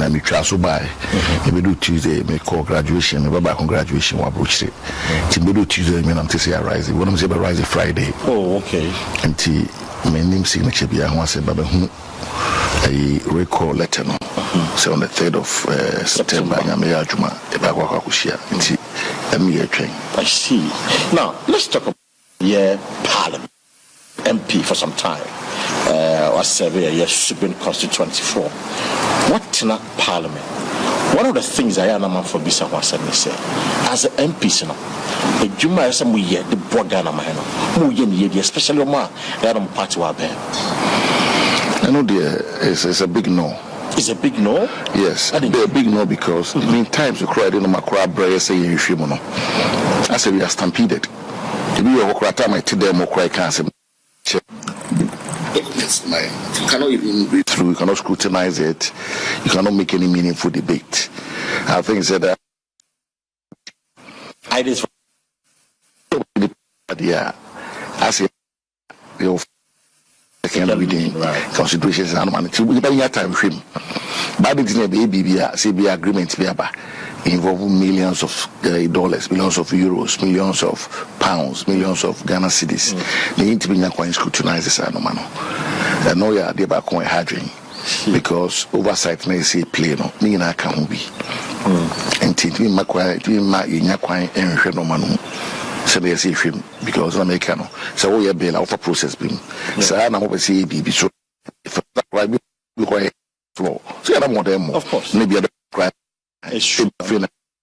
I me try so by. We do Tuesday, me call graduation, we back on graduation, we approach it. We do Tuesday, me I'm to say rise. When I'm say rise Friday. Oh, okay. And my name signature be I want to say, Baba, a recall letter. So on the 3rd of September, I'm here Juma, about Wakakushia. I see. Now let's talk about Parliament MP for some time. Was survey Subin constituency 4. What in Parliament? One of the things I am for Bisa was say as MPs now. The Juma some we the Bogana Mahano, Muyen, especially Ma, Adam Party Wabe. I know it's a big no. It's a big no? Yes, they're a big no because in times you cried in the Macra Bray say you shimono. I said we are stampeded. If you walk right time I tell them more cry cancer. Yes, you cannot even read through, you cannot scrutinize it, you cannot make any meaningful debate. I think that I just I say your second reading considerations and money to be by time frame. But it's a baby, say be agreement be about involving millions of dollars, millions of euros, millions of pounds, millions of Ghana cedis. They need to be quite scrutinized this animal. I know you are there back on hydring because oversight may say play no, me na can be. And it will make quite in your quite and manu. So they say him because I'm a cano. So we are bail out for process being. So I'm over say be so if I be quite floor. So I don't want them. Of course. Maybe I don't cry. It's true.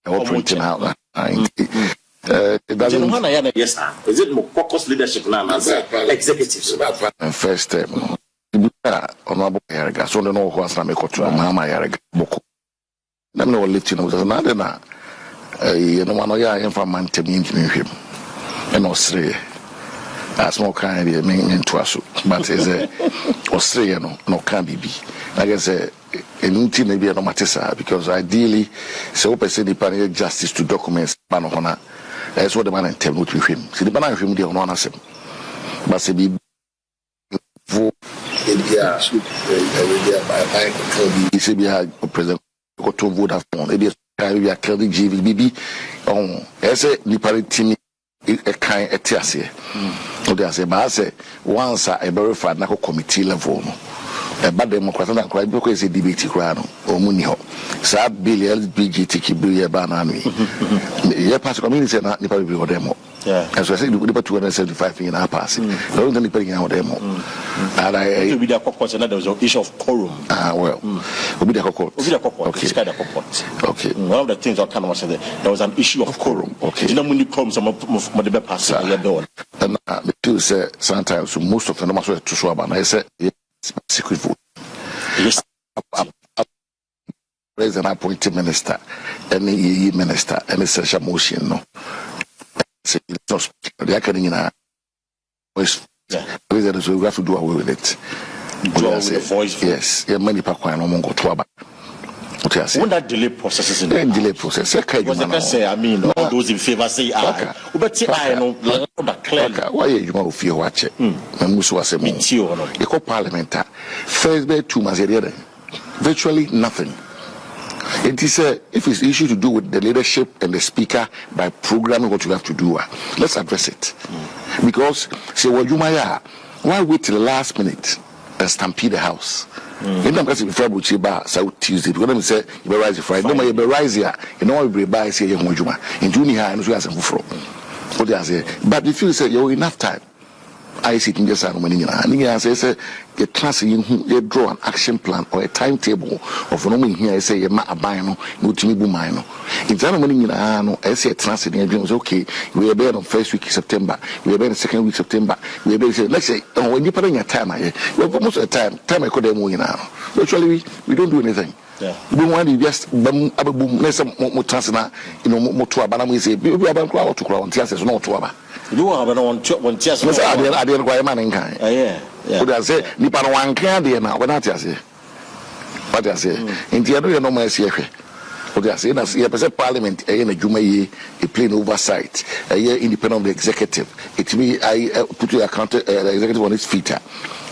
Operating out. Yes, is it more focused leadership now as executives? First time. Honorable Yarga, so the no was not make to Mama Yarga Boko. Let me know lifting of the Nadena. You know, one of your informant to me him in Australia. As more kind of meaning to us, but is a Australian no can be. Like I say, a new team may be a nomatisa because ideally, so person the justice to documents Panohona. That's what the man intend with him. See the banana him the honor him. But say be India should President to vote upon it is GVB on as a Nipari team a kind etiasia. They say, but I say once I verified Nako committee level. But Democrat and cry because a debate crano or Muniho. Sad Billy LBGT Kibuya Banani. Your party community and not Nipari demo. As I said, we put 275 in our passing. No one depending on demo. And I be the cockpot and there was an issue of quorum. Well, we'll be the cockpot. Okay. One of the things I kind of said there was an issue of quorum. Okay. You know, when you come some of the passing, and the two say sometimes most of the numbers were to swab, and I said, secret vote. Yes. President appointed minister, any minister, any special motion, no. They are getting in a voice. President, so we have to do away with it. Voice. Yes, many people are no longer to about. When that delay process is in the delay process, I mean, all those in favor say aye. But I know clearly. Why you want to feel watch it? And Musu was a mean. You call Parliamentary. First day 2 months virtually nothing. It is if it's issue to do with the leadership and the speaker by programming what you have to do, let's address it. Because say well you why wait till the last minute and stampede the house? In them because before we ba South Tuesday because them say you rise Friday. No you rise here. You know we buy say you Juma. In June here no so as for. What they say. But if you say you enough time, I sit in just and you say a class you draw an action plan or a timetable of no here say you ma abino no to me bumino. In Germany I say transit in dreams okay, we are there on first week September, we are there in second week September, we are there let's say when you put in your time most of the time I could have more now. Actually we don't do anything. Yeah. We want to just boom let's more transna more to abana say we are about to crowd chances no to aba. You have one chest. I didn't quite man in kind. Yeah. But I say, Nipan one can be now. What I say? What I say? In the other, no more CFA. What I say, that's a Parliament, a Jumaye, a plain oversight, a year independent of the executive. It me, I put your account, the executive on its feet.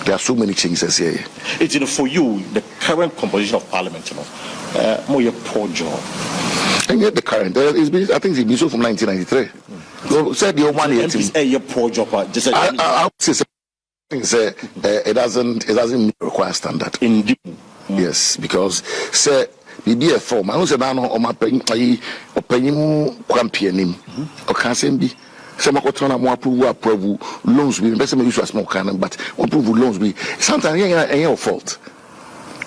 There are so many changes here. It's for you, the current composition of Parliament, more a poor job. And yet the current, I think it's been so from 1993. So said the one year a poor job. I say it doesn't require standard. Indeed. Yes, because say be a form. I don't say now on my penny or penny quampianim or can't be. Some of what more approve loans be best use a small cannon, but approve loans be sometimes your fault.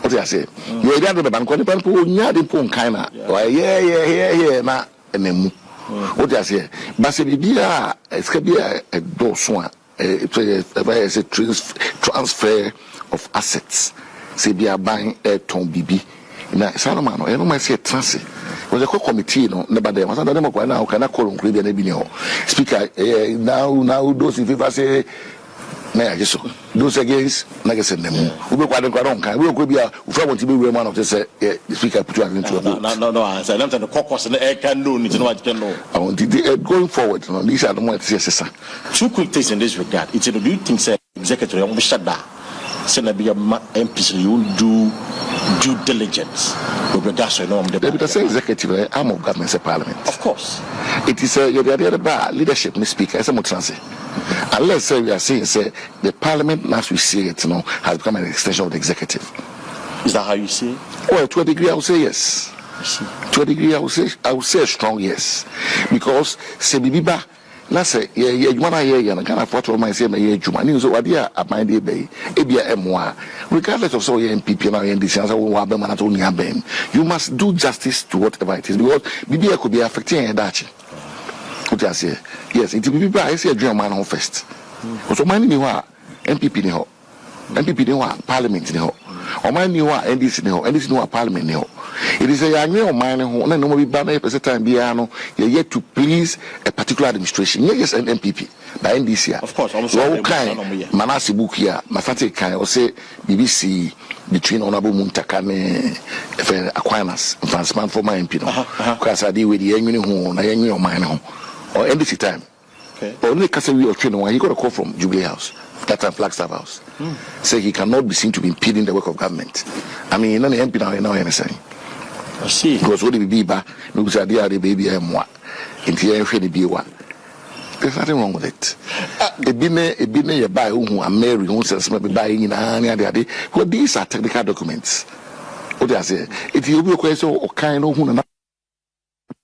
What do I say? You're the bank when the people near the poor kind of yeah, now and then what do I say? But say be a dose one. It's a transfer of assets. Say be a buying a ton BB. Now, Salomon, I know my say transit. Was a committee, no, never there. I don't know now. Can I call on Caribbean Ebino? Speaker, now, those if I say, may I just those against, like I said, them. We will quite a we will be a want to be one of the speaker put you into a no, I said, I'm the caucus and the air can do, need to know what you can know. I want to going forward, these are the ones, yes, two quick things in this regard. It's a do you think, sir, executive, I'm shut down. Send be a MPs, you do due diligence with regards to the executive arm of government, Parliament. Of course. It is your leadership, Miss Speaker, as a transit. Unless we are saying, the Parliament, as we see it, has become an extension of the executive. Is that how you see it? Well, to a degree, I would say yes. To a degree, I would say a strong yes. Because, Sebiba, let's say, you want to hear, and kind of what my say, my Juma news, what dear, at my day, Abia M1, regardless of so MPP and NDC, you must do justice to whatever it is, because BBA could be affecting a Dutch. What I say, yes, it will be by I say a dream man home first. So, my new MPP, MPP, Parliament, or my new NDC, NDC, Parliament. It is a young man who no be bad at the time piano, yet to please a particular administration. Yes, an MPP by NDC. Of course, Manasi Boakye, Mafate Kai, or say BBC between Honorable Muntakane, Aquinas, Franceman for my MP. Because I deal with the young who I young mine or NDC time. Only Casawi or Trino, he got a call from Jubilee House. That time Flagstaff House. Say he cannot be seen to be impeding the work of government. I mean, none MP now anything. I see. Because what the baby, no good idea, the baby, and what in the air, be one. There's nothing wrong with it. A bine, a buy who are married, who says, maybe buying in any other. Well, these are technical documents. What I say, if you be a question or kind of who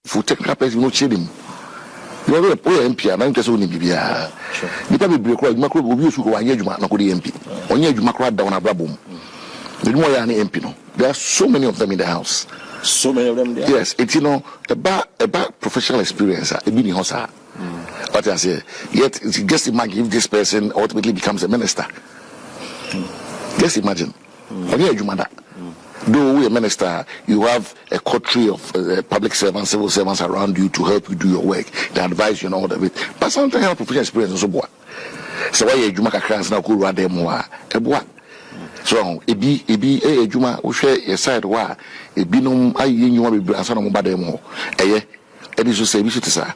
for technical person, no chilling. You are a poor MP, and I'm just only be here. You probably break like macro reviews who are yet not good MP. On yet you macro down a brabum. The more any MP. There are so many of them in the house. So many of them there. Yes, it's about professional experience. A bit in Hosa. What I say, yet just imagine if this person ultimately becomes a minister. Just imagine. Though we a minister, you have a coterie of public servants, civil servants around you to help you do your work. They advise you and all of it. But sometimes you have professional experience also. So why you make a class now? Go rather more. So ebi Juma we share a side wa ebi no ayi you want be answer no mo bad mo eye e so say bi so tisa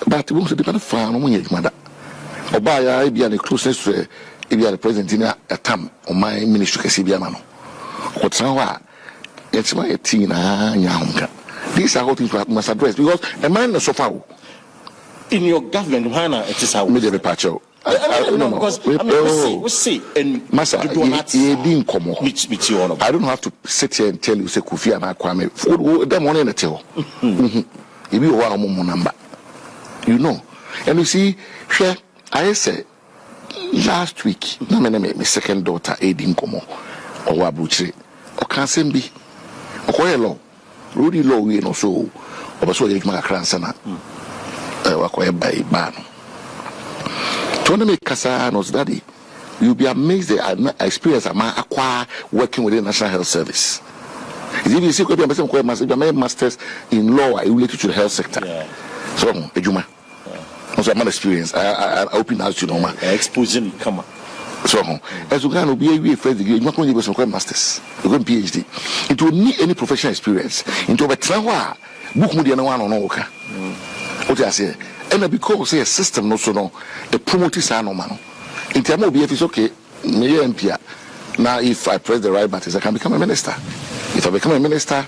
but we so depend fa no mo Juma da oba ya ebi an closeness to ebi the president in a tam on my ministry kesi bi ama no ko tsan wa it's my teen na nya honka. These are what things we must address because a man no so far in your government hana it is how me dey patch out. I because we see and Masa, I don't have to sit here and tell you say Kofi and Kwame them one in the tell. If you want more number, you know. And you see, I said last week, my second daughter Edin Komo or Wabuchi or Kansembi or Koelo, Rudy Low, you know, so or so you make a cransana by ban. Make Kasa knows daddy. You'll be amazed at the experience of my acquire working with the National Health Service. If you see what I'm masters in law related to the health sector. So, Ejuma. Also, I'm an experience. I open house to know my exposing come. So, as you can be a first degree, you're not going to go some masters, you're going PhD. It will need any professional experience. Into a trawa, book with the one on Oka. What I say. And because a system no so no the promote is no man in terms of if it's okay me MP Now, if I press the right buttons, I can become a minister. If I become a minister,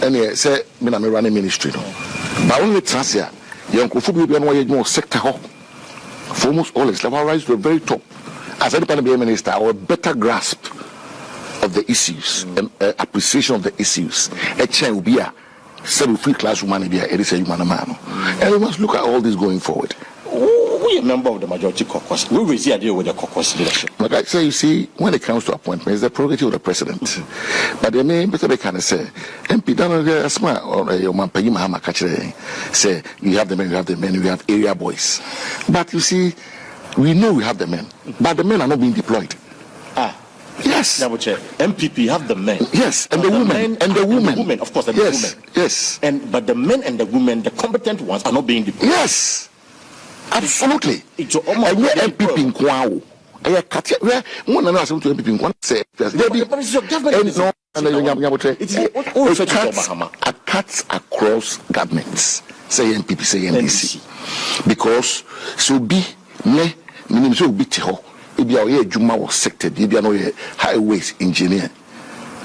and say, I'm running ministry. No. But only trans here, young Kofu be on more sector hop. For almost all its level rise to the very top. As any be a minister, or a better grasp of the issues, appreciation of the issues. A chain will be a free classroom and be a human man. And we must look at all this going forward. We are a member of the majority caucus. We will see a deal with the caucus leadership. Like I say, you see, when it comes to appointments, the prerogative of the president. But the main better they can say, MP Donald Asma or your man Payima Hama Kachere say, you have the men, you have area boys. But you see, we know we have the men, but the men are not being deployed. Yes. MPP have the men. Yes, and the women. And the women. Of course, the women. Yes. But the men and the women, the competent ones, are not being deployed. Yes. Absolutely. And we're MPP in Kwao. One and to MPP in Kwao say, it cuts across governments. Say MPP, say NDC. Because so be me, meaning so be Tiho. If you are Juma was sected, if you are no highways engineer,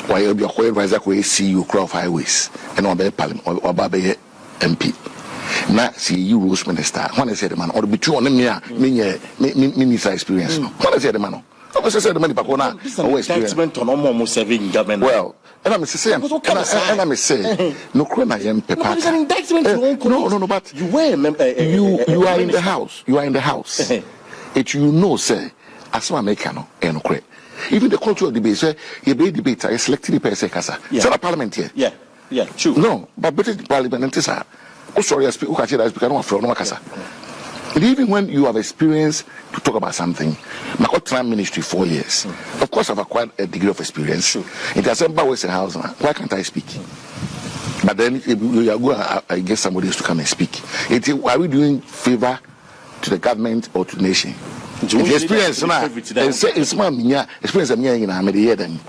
why you are a riser who CEO crowd highways and on the Parliament or Babe MP. Now, see you, Rose Minister. When I say the man, or be true on minister experience. When I say the man, I say the man, but on almost serving government. Well, and I'm saying, and I'm saying, no, Krona Yam Pepper. No, but you were you are in the house. You are in the house. It you know, say, as one mechano, and okay. Even the culture of debate, say, you be debate, I selected the person, Casa. Is that a parliament here? Yeah, true. No, but British parliament is oh, sorry, I speak. Even when you have experience to talk about something, my time ministry 4 years. Of course, I've acquired a degree of experience. In the Assembly Western House, why can't I speak? But then you are going, I guess somebody has to come and speak. Are we doing favor to the government or to the nation? The experience now, it's my experience. I'm in America then.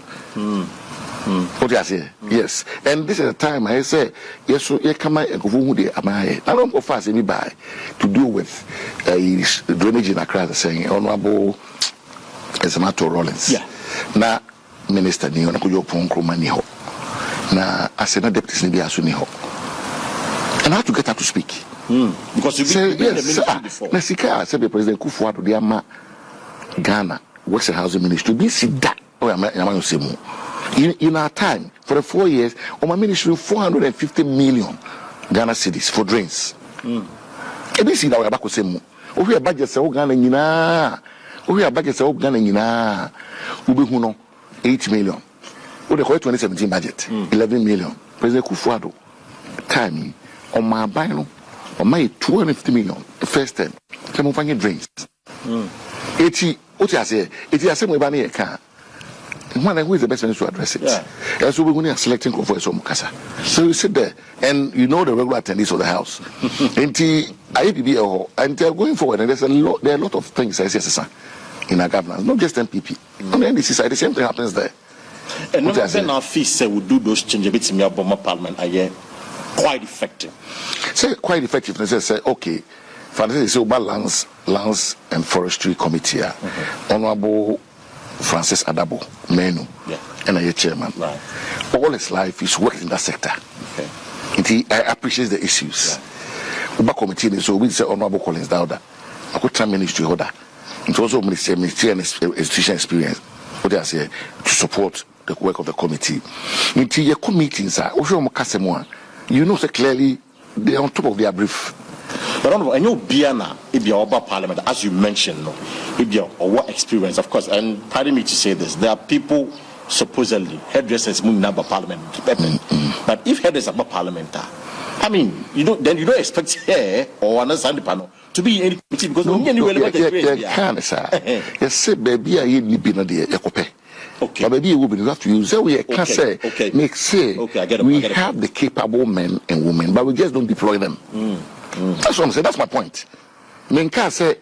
What I say? Yes, and this is the time I say yes. So you come and go who they am I don't go fast any by to do with drainage in Accra. Saying Honorable Esamato Rollins. Now Minister ni ona kujo pon kroma ni ho. Na asena deputies ni bi aso ni ho. And I have to get her to speak. Because you've been in the ministry before. Na sika say the President Kufuor de ama Ghana Works and Housing Ministry be sit that. In our time, for the 4 years, on my ministry, 450 million Ghana cedis for drains. Ebi si that we are back to same. We are budget say Ghana nyina. We are budget say Ghana nyina. Ube huno 8 million. We the 2017 budget 11 million. President Kufuor time on my buy no on my 250 million the first time. Come find drains. 80. What you say? It is same way by me can. Who is the best person to address it? And so we're going to selecting for Mukasa. So you sit there and you know the regular attendees of the house. And they're going forward, and there are a lot of things I say in our governance, not just MPP. On the NDC side, the same thing happens there. And when our fees say we do those changes bits in your Parliament, are quite effective. Say quite effective. They say okay. Francis is about lands and forestry committee. Honorable Francis Addo, Menu, and I chairman. All his life he's worked in that sector. And he appreciates the issues. Uba committee so we say Honorable Collins Dauda. I could try ministry order. It also ministry and institution experience. What I say to support the work of the committee. Into your committees are you know so clearly they're on top of their brief. But I know Biana, if you're about Parliament, as you mentioned, if you're or what experience, of course, and pardon me to say this, there are people supposedly hairdressers moving about Parliament. But if hairdressers about Parliament, I mean, you don't expect hair or understand the panel to be in any committee because you can't, sir. Yes, say, baby, I need to be okay. But maybe you have to use that we can say, make say we have the capable men and women, but we just don't deploy them. That's what I'm saying. That's my point. Menka say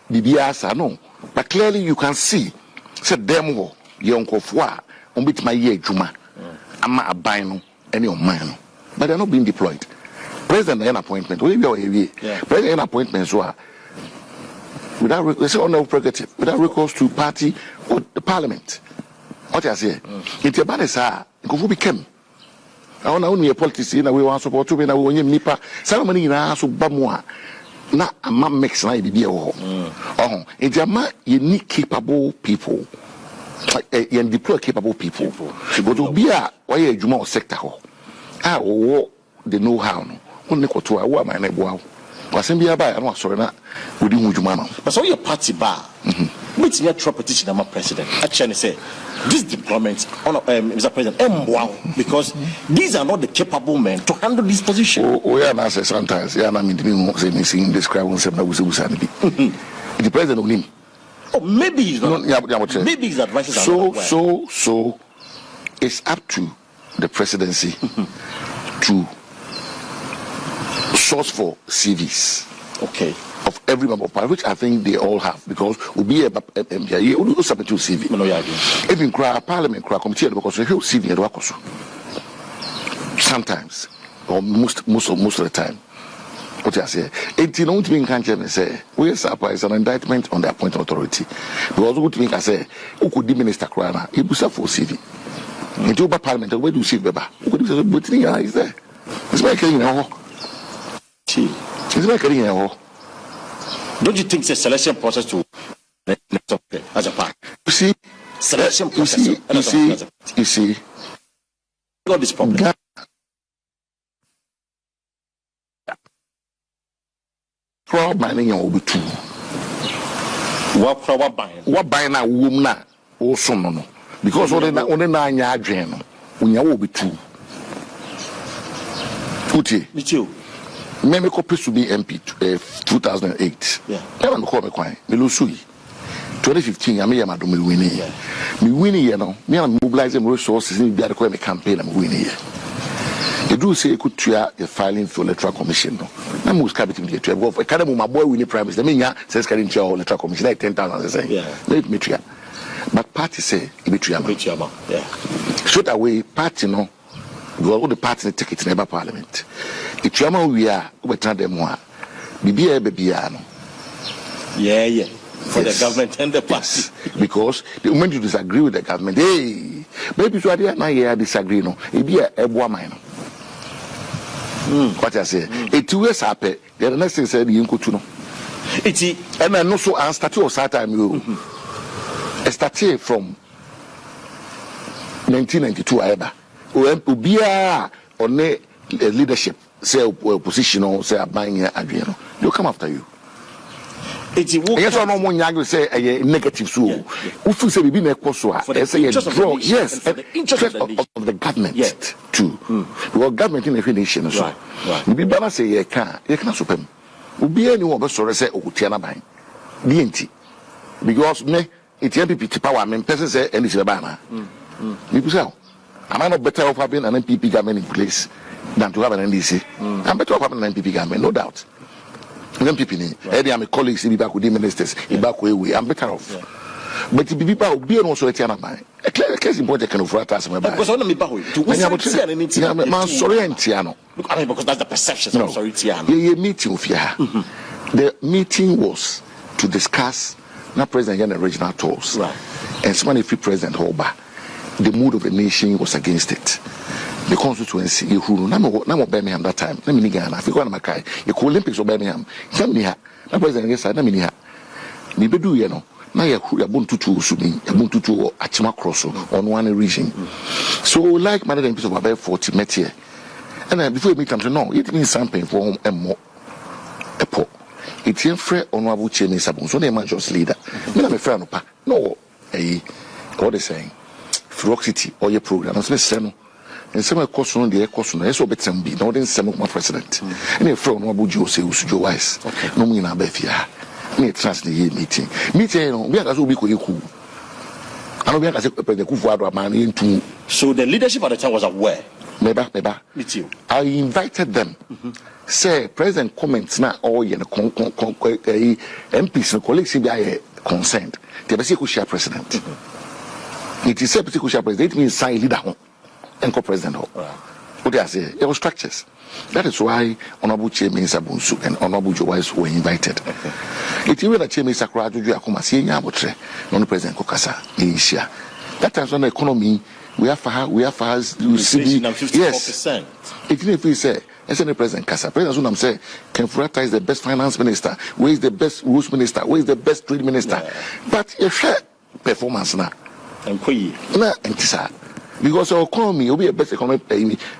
the no, but clearly you can see say them young kofwa on bit my year juma ama abino any of mine, but they're not being deployed. President an appointment. President an appointment so without recourse to party or the Parliament. What I say? It's a bad sa. Go became. I want only a politician. We want support to be na we nipa. Ceremony na so bamwa. Na ama mix na be oh. It's a man you need capable people. You deploy capable people. But to be a why a juma sector ho. The know how no. Only ko to a my neighbor. Wasembia ba I don't sorry na odi hu juma no. But so your party bar. Which your petition am president. Actually say this deployment on Mr. President because these are not the capable men to handle this position. Yeah, I say sometimes yeah na me say describe one say na we the president of him. Oh, maybe he's not. Maybe his advice is so it's up to the presidency to source for CVs. Okay. Of every member of parliament, which I think they all have, because we'll be a submit to CV. Even parliament committee because we have CV sometimes or most of the time. What I say, 18 don't mean can't say we surprise an indictment on the appointed authority. Because what mean I say, who could the minister crana? He was for CV. Into parliament, where do you see Beba? Who could say, but is there? It's my killing now. It's my killing now. Don't you think it's a selection process to as a part? You see, selection process. You see, got this problem. Crowd mining will be two. What buying a woman also no. Because only 9 years when you will be two. Me too. Me copy to be MP 2008. Yeah. I'm call me quite. Me losui. 2015 I me am me winning. Me winning you know. Me am mobilizing resources in the other campaign I'm winning. You do say you could try a filing for electoral commission. No, I'm most capital here to go for Canada. My boy winning prime minister. I mean, yeah, says carrying chair electoral commission like 10,000. Say, yeah, let me try. But party say it be try. Yeah. Straight away, party no. All the parties take it in the parliament. The chairman we are turn them one. Baby. Yeah. For the government and the party. Yes. Because the moment you disagree with the government, hey, maybe so I now disagree. No, it be a woman. What I say, 2 years happen. The next thing said you could know. It's and I know so I started or time you started from 1992. I ever be on a leadership, say opposition or say a buying a they'll come after you. It's yes or no one you say a negative so if you say we be a course say a draw yes the interest of the government too because government in the nation so you be balance say you can superm obi anyone be sorry say okutia na ban DNT because me it MPP power me person say anything about na you say am I not better off having an MPP government in place than to have an NDC? I'm better off having an MPP government, no doubt. MPP, I'm a colleague, see back with the ministers, back way. I'm better off. But the people will be also a tiana mine. A clear case in point I can offer us. Because on me back to man sorry and Tiano. Because that's the perception. No, sorry, Tiano. Yeah, meeting of ya. The meeting was to discuss not President and regional tours. Right. And somebody free President Holba. The mood of the nation was against it. The constituency, you who no Birmingham that time. Let me Ghana. I forgot my guy. You call Olympics of Birmingham. Germany, no president against I mean, me be do you know. Now you're born to Subin, you're born to Achima Cross on one region. So, like my piece of about 40 metier. And then before you meet them, no, it means something for a more a poor. It's in free honorable chairman Sabun, so they man just leader. Me, I'm a friend of no, what they saying. City or your program, as listen, and some course on the course on so better be no then some of my president. And a friend no Abujo say Usujo wise. No mean a befia. Me trust the meeting. Meeting, we are also be cool. I know we are as a president Kufuor man into. So the leadership at the time was aware. Meba. Me too. I invited them. Say President comments now all your MPs and colleagues be concerned. They be say share president. It is a particular president, it means sign leader and co-president. What I say, it was structures. That is why Honorable Chairman Sabunsu and Honorable Joyce were invited. It is that Chairman Sakura Juju Akuma saying Yabotre, non President Kokasa, Asia. That times when the economy we have CB 54%. Yes. It if we say the president Kasa. President Sunam say Kenfurata is the best finance minister, where is the best rules minister, where is the best trade minister. But you share performance now. And because our economy will be a best economic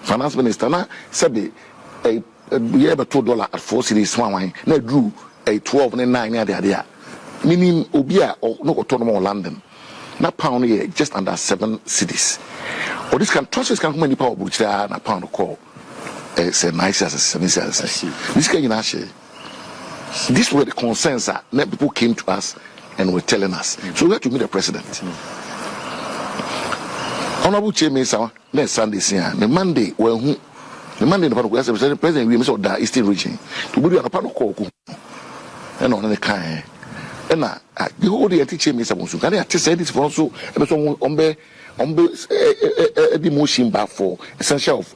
finance minister now. Sabi we have a $2 at 4 cities one now drew a 12 and 9 there. Meaning Obia or no autonomous London. Now pound here just under 7 cities. Or this can transfers can come any power which they are a pound call. It's a nice as a 7 cities. This can you share. This were the concerns that people came to us and were telling us. So we had to meet the president. Honorable Chairman, next Sunday, the Monday, well, the Monday, the president, we must the Eastern region to be on a panel call and on the kind. And the whole day teaching me some can I say this for also on the motion back for essential of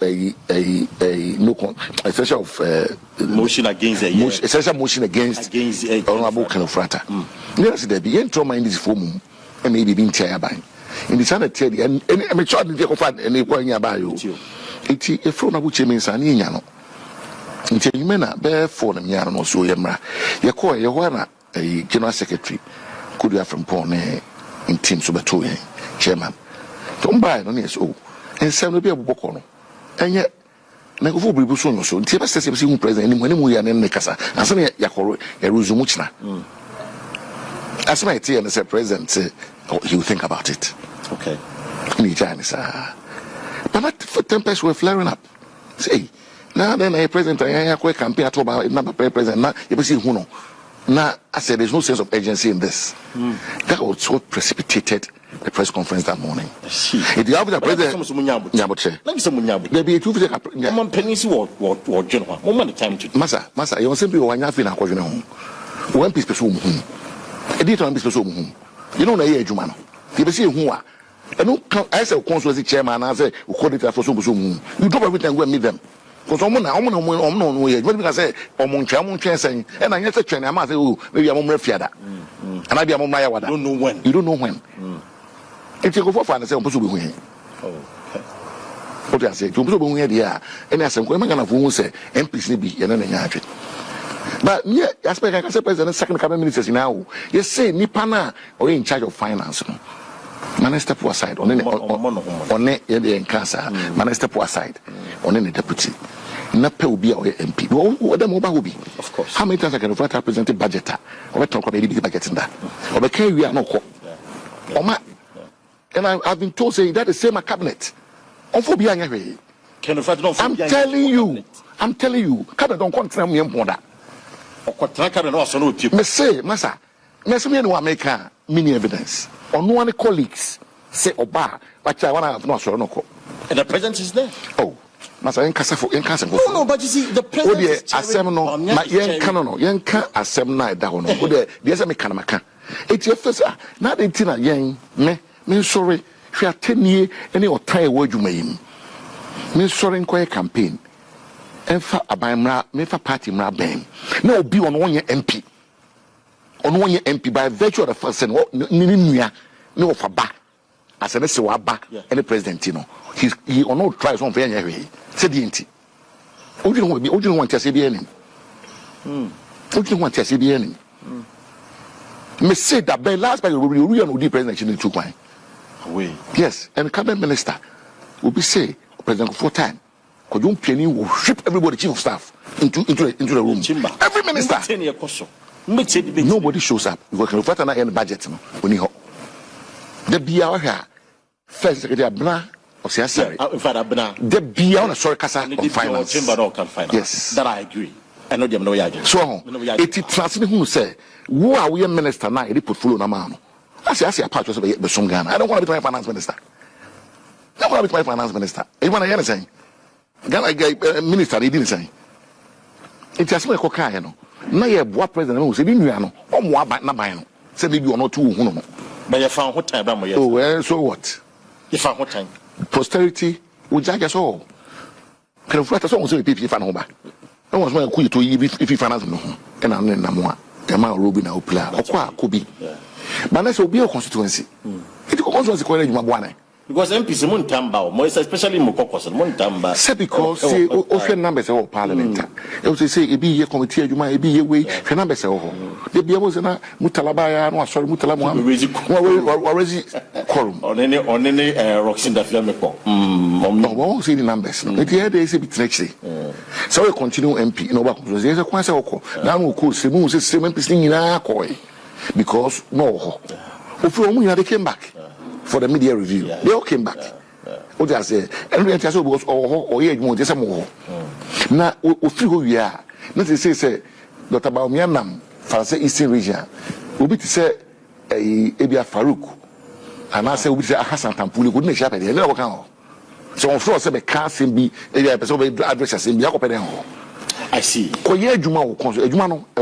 essential of motion against essential motion against Honorable Kenfurata. Yes, there be trauma in this form and maybe being tired by. In the Senate, and I'm sure they can find any point about you. It's a phone of Chairman's and Yano. Until you may not bear for them, Yan or so, Yamra. Yakoa, Yawana, a general secretary, could you have from Pone in Team Subatoe, chairman. Don't buy it on his own, and send a bit of Bokono. And yet, Nago Bibuson, so Tia says, if you present any money and the Casa, and some Yakoro, a Ruzumuchna. As my tea and the president say, he will think about it. Okay. But not for tempests were flaring up. See, now then a president, I have a campaign at about number president. Now, you see who know. Now, I said there's no sense of urgency in this. That was what precipitated the press conference that morning. If you have the president, Massa, you simply want to have home. One piece of home. A detail on this person. You know, the age, man. You see who are. And I say, consul chairman, I say, call it for some. You drop everything and go and meet them. For someone, I'm not way. What because I say, Omonchamun saying, and I get a train, I must say, oh, maybe I'm on Refiada. And I be among my wada. You don't know when. You don't know when. If you go for fun, I say, I'm supposed to be winning. What I say, to be winning here, and I said, I'm going to say, MPs be, and then I but yeah, I expect I can say president second cabinet ministers now. You say Nipana or in charge of finance. Man step aside on the cancer. Man step aside on any deputy. Napa will be our MP. What the mobile will be? Of course. How many times I can refer to represent budget? Or talk about the budget in that? Or the carry we are not. And I've been told say that the same cabinet. I'm telling you, cabinet don't control me important. Me say, Massa, me say me no make mini evidence. On one colleagues say Oba, but I want to know so no. And the president is there. Oh, Massa, in casa. No, but you see, the president is no, my young canon, young can assem night down. There's a mechanica. It's your first. Not the tina young me sorry. She are 10 years any or tie word you may. Me sorry in quiet campaign. Enfa abamra mefa party mra ben na obi on one year MP on 1 year MP by virtue of the first and ni nua ne ofa ba as an se wa ba any president no he on no tries on fair here say the enti odinu want to say be any odinu want to say be any me say that by last by we on the president in 2 kwan yes and cabinet minister will be say president for time. Because you training will ship everybody, chief of staff, into the room. Every minister. Nobody shows up. Because can fight another budget. When you the BR here, first secretary Abna or Siasari. The BR on a sorry casa on finance. Yes, that I agree. I know them no yard. So it is transmitting who say, who are we a minister now? They put full on a man. I say a part of the Sungana. I don't want to be my finance minister. I don't want to be my finance minister. You want to hear anything? Ghana minister, he didn't say. It's a small cocaine, you know. Now you have what president who said, you know, or more about Nabino. Said maybe or not 2. But you found what time? Oh, well, so what? You found what time? Posterity will judge us all. Can you fight us all? So if you find over. I was going to quit to if you finance no. And I'm in Namoa. The man Rubin Opla, or Kobe. But let's be a constituency. It was going to because MPs Montamba, most especially Mokokos and Montamba. Say because often numbers of Parliament. It was say it be a committee, you might be a way, for numbers of the Biamos and Mutalabaya, no, sorry, Mutalama, quorum on any rocks in the Flamenco. No, won't see the numbers. It here they say it's next day. So we continue MP, no, but there's a quasi oko. Now we could see moves, same MP in our coy because no, they came back. For the media review, they all came back. What I say, and we was or just a more. Now, we feel who we are. Not to say, Dr. Baumianam, France Eastern region, will be to say a Ebia Farouk, and I say, we say a Hassan Tampuli, wouldn't shop at the end of the so on floor, say, can't be a person addresses in the I see. Koye Juma or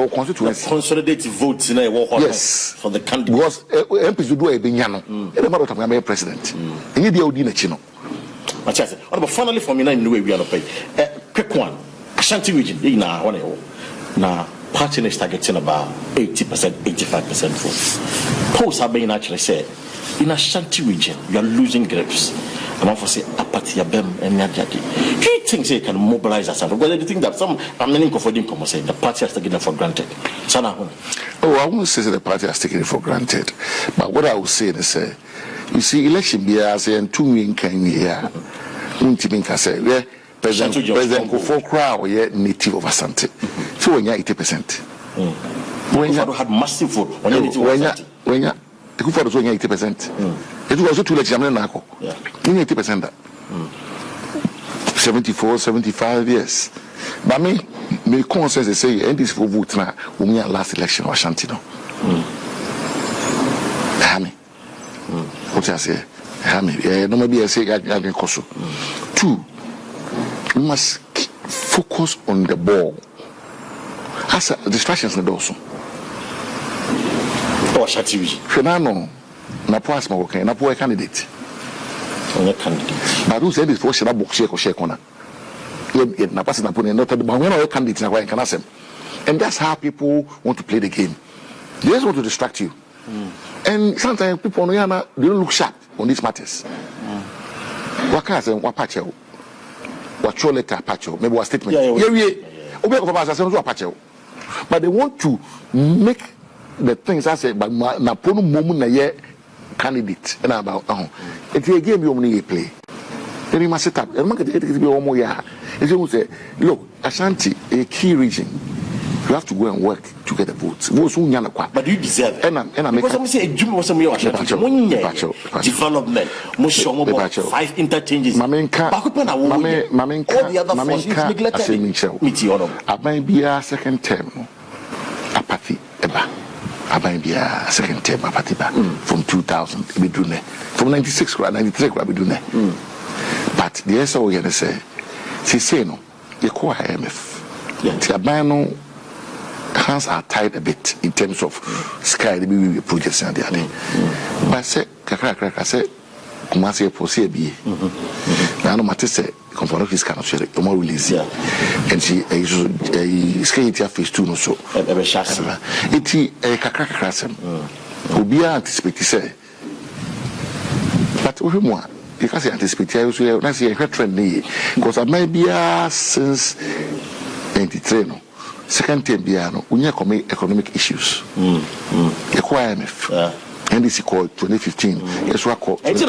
constituency. Consolidated votes in a war for the country. Because MPs do a binyano. And the matter of my president. And you do a chino. But finally, for me, I know we are not paid. Quick one. Ashanti region, now, party is targeting about 80%, 85% votes. Polls have been actually said in Ashanti region, you are losing grips. And I say, apathy, bem, and yadi. Do you think they can mobilize us? Because I think that some many confident say the party has taken it for granted. Oh, I won't say that the party has taken it for granted. But what I will say is, you see, election be as in 2 million can year. Untiminka say, where President Kofo crowd yet native of Asante. So when you're 80%. When you had massive vote, when you the Kufa was 80%. It was also too late. 80%. 74, 75 years. But me consensus say, and this for vote now, when we last election or Ashanti no. What I say, no maybe I say I can cost. 2, we must focus on the ball. As distractions in the also. Fernando, na pass my work, na poor candidate. But who said this for share book share or share corner? Na pass na put not the when all candidates na why can ask them. And that's how people want to play the game. They just want to distract you. And sometimes people they don't look sharp on these matters. What can I say? What patch? What your letter patch? Maybe what statement? But they want to make the things I said, but na pono momu na ye candidate and about if you game you only play. Then you must set up. And market it be one more year. If you say, look, Ashanti, a key region, you have to go and work to get the votes. But you deserve it. And I make because I'm saying development, 5 interchanges. Mamenka, I might be a second term. Apathy, Eba. I might be a second term, apathy, from 2000. From 96, 93, but the answer we're going to say, no, you call IMF. The hands are tied a bit in terms of sky, the projects and the other. But say, I say, Kumasi Posi be. Now, no matter say, Competence cannot share it, more release. And she is scared phase 2 no so. It's a Kakrasem. Ubia anticipate say. But with more, you can't anticipate. I was a trend because I might be since 93. No. Second term, we have economic issues. IMF. And this is called 2015. Yes, we call. I say,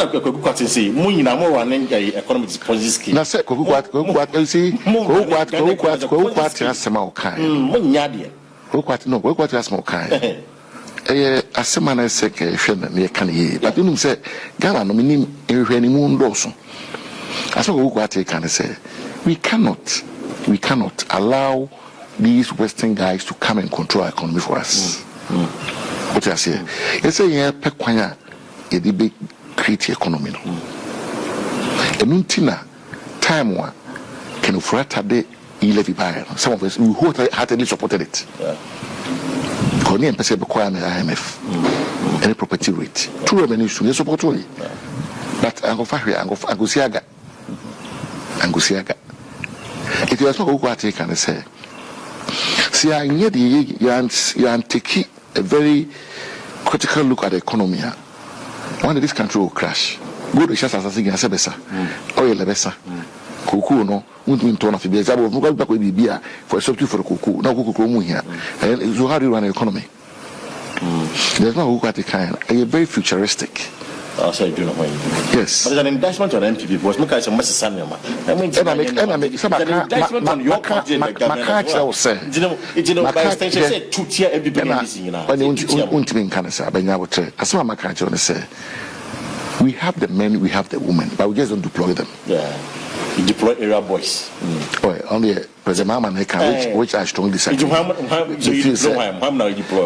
economic policy. Now, say, as someone I say, near Kanye, but you say, Ghana, no meaning any moon also. As what I can say, we cannot allow these Western guys to come and control our economy for us. What I say, it's a year pequania, a big create economy. And untina time one can afford today, levy by some of us who heartily supported it. Koni and Pese Boakye IMF, any property rate. 2 revenues to support only. But Angusiaga. It was not what I can say. See, I need you take a very critical look at the economy. One day this country will crash. Go to Shas as again, Sebesa. Oh, yeah, Lebesa. Kuku, no, wouldn't turn off the beers. I will go back with the beer for a substitute for the cuckoo. No cuckoo here. And so, how do you run an economy? There's no who at the kind. You're very futuristic. Oh, so you do not win. Yes. But it's an investment on MPP because look at some Mrs. I mean, I make some investment on your party. My catch, I will say. You know, by extension, say 2 tier everybody. When you won't be in Canada, but now as well, my catch on say, we have the men, we have the women, but we just don't deploy them. Yeah. You deploy area boys. Only President Mama which I strongly disagree.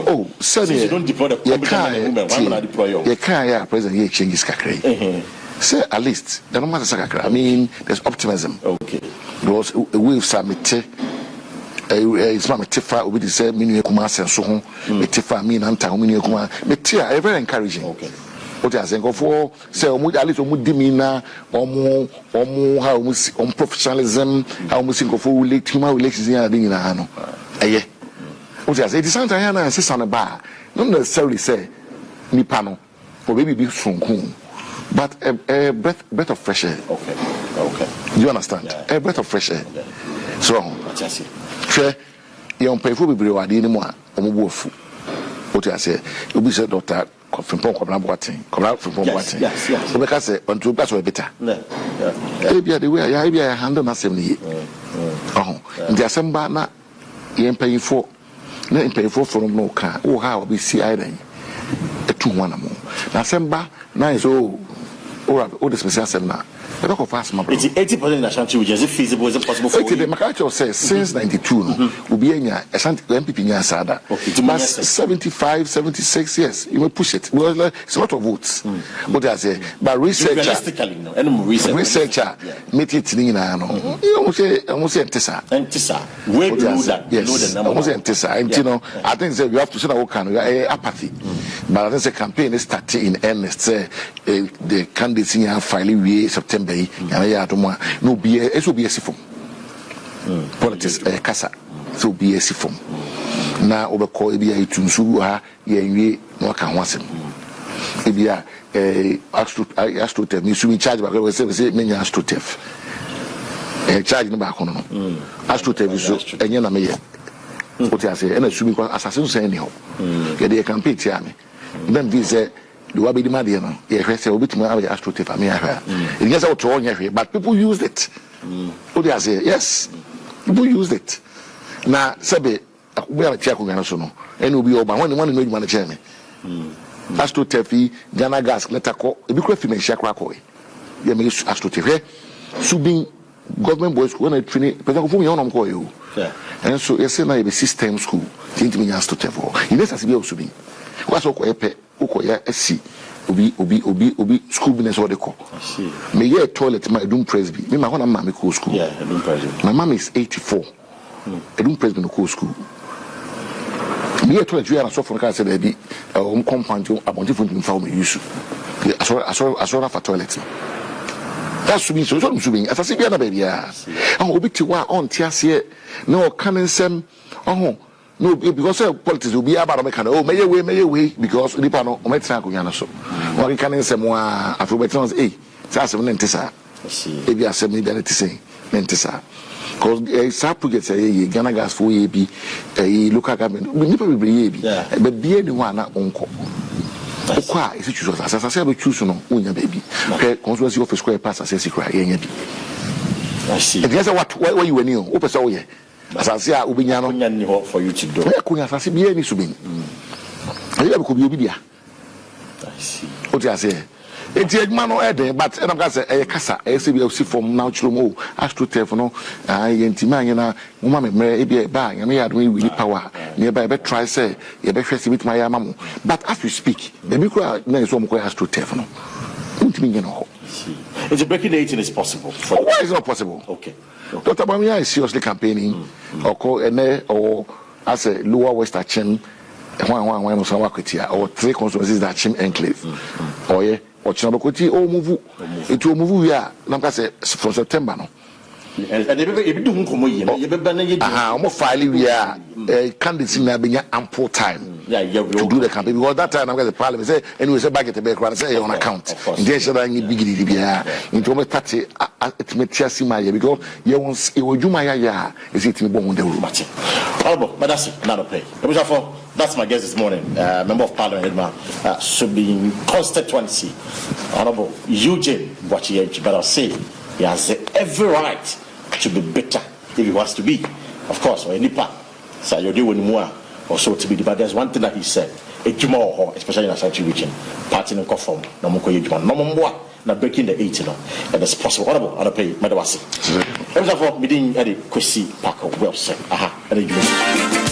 Oh, certainly. You don't deploy the women. Why not deploy you? You can't, President, you change his kakre. Say at least, the normal sakra. I mean, there's optimism. Okay. Because we've submitted. It's my Tifa, we did say, Minu Kumas and so on. Tifa, me and Anta, Minu Kuma. Metia, very encouraging. Okay. What I think of all, say, at least on demeanor, or how professionalism, how much of human relations in Adina. Aye. What I say, it's Santa Ana and Sis on a bar. Not necessarily say, Nipano, or maybe be Sunku, but a breath of fresh air. Okay. Do you understand? Yeah. A breath of fresh air. Okay. So, young people will be rewarded anymore. What I say, you'll be said, Doctor. From Boakye. Yes. So because on two parts were better. Maybe the way I handle assembly. The assembly na yen paying for from no car. Oh, how we see iron. A 2-1 more. Now, Samba, nice, all the special assembly. But of fast, my brother. 80% national which is it feasible, is it possible for you? The Macacho says since 92, will be in a MPP in Sada. Okay, 75, 76, yes, you will push it. Well, it's a lot of votes. What I say, but researcher, meet it in you almost say Tessa. Way below that. Yes, almost Tessa. And you know, I think that you have to say that kind of apathy. But I think the campaign is starting in earnest. The candidates in filing September. No be a form. Politics Casa. So be a form. Now over call be a tunsu ye no can once. If you are astroturf, you should be charged by say many astroturf. Charge no back on astroturf is so and yana me. What I say, and assuming assassins anyhow. Get the campaign to me. Then we say the Wabi the Madiano, yes, a bit more astroturf. I mean, it gets out to all here, but people used it. What do I say? Yes, people used it. Now, Sabe, we are a check on Yanasono, and we'll be over when you know the chairman. Astroturf, Ghana gas, let a call, a big refugee Shakrakoi. You may astroturf. Subin government boys when I train, but I'm going on call you. And so, yes, I have a system school, think me astroturf. It is as well Subin. What's okay? Okoya SC obi school business or the call. Me ye toilet my Addo Prez be. Me my hona mama go school. Yeah, Addo Prez. My mom is 84. Addo Prez no go school. Me ye toilet we are so for can say there be compound abonti for me for me use. Asora for toilet. That's Subin so Subin as I say be na baby ah. Obi ti wa on ti ase no kan nsem no, because politics will be about American. Oh, may way, because Lipano, Ometra, so. Or you can say more Afro-Betons, that's a Nentissa. If you are 70 say, Nentissa. Because a Sapu gets a Ghana gas for a local government, we never be but be anyone uncle. Why is it choose as I said, we choose no, your baby. Okay, constituency office square pass as a cry. I see. And guess what you were new, open so yeah. As I say, Ubiano for you to do. Where could I see any Subin? I could be Ubidia. I see. What I say? It's a man or Ede, but I'm going to say a Casa, a CBOC from now Chumo, Astroturf, I Intimana, Mamma, maybe a bag, and we had really power. Nearby, but try say, you better with my mamma. But as we speak, the big crowd knows some Astroturf. It's a breaking 18 is possible. Why is it not possible? Okay. Dr. Bamia is seriously campaigning or call or as a lower West Achim, or 3 constituencies that Achim enclave. Or Chinabakuti or move it will move. Yeah, like I said, from September. No, And if you do almost 5 years, candidates now being ample time to do the campaign because that time I'm going to Parliament say anyway say back at the back and say on account. In case that I need big into my party at Metiasimaya because you want it would do my is it me bomb the room. But that's another pay. That's my guest this morning, Member of Parliament, Subin constituency, Honorable Eugine Boakye, but I'll say he has every right to be better if he wants to be. Of course, or any part. So you're doing more or so to be. But there's one thing that he said, especially in the Antwi region, party in conform, no more, not breaking the 80, and it's possible. Honorable, I'll pay Madawasi. Every time for meeting at the Kwesi Parker, well said. And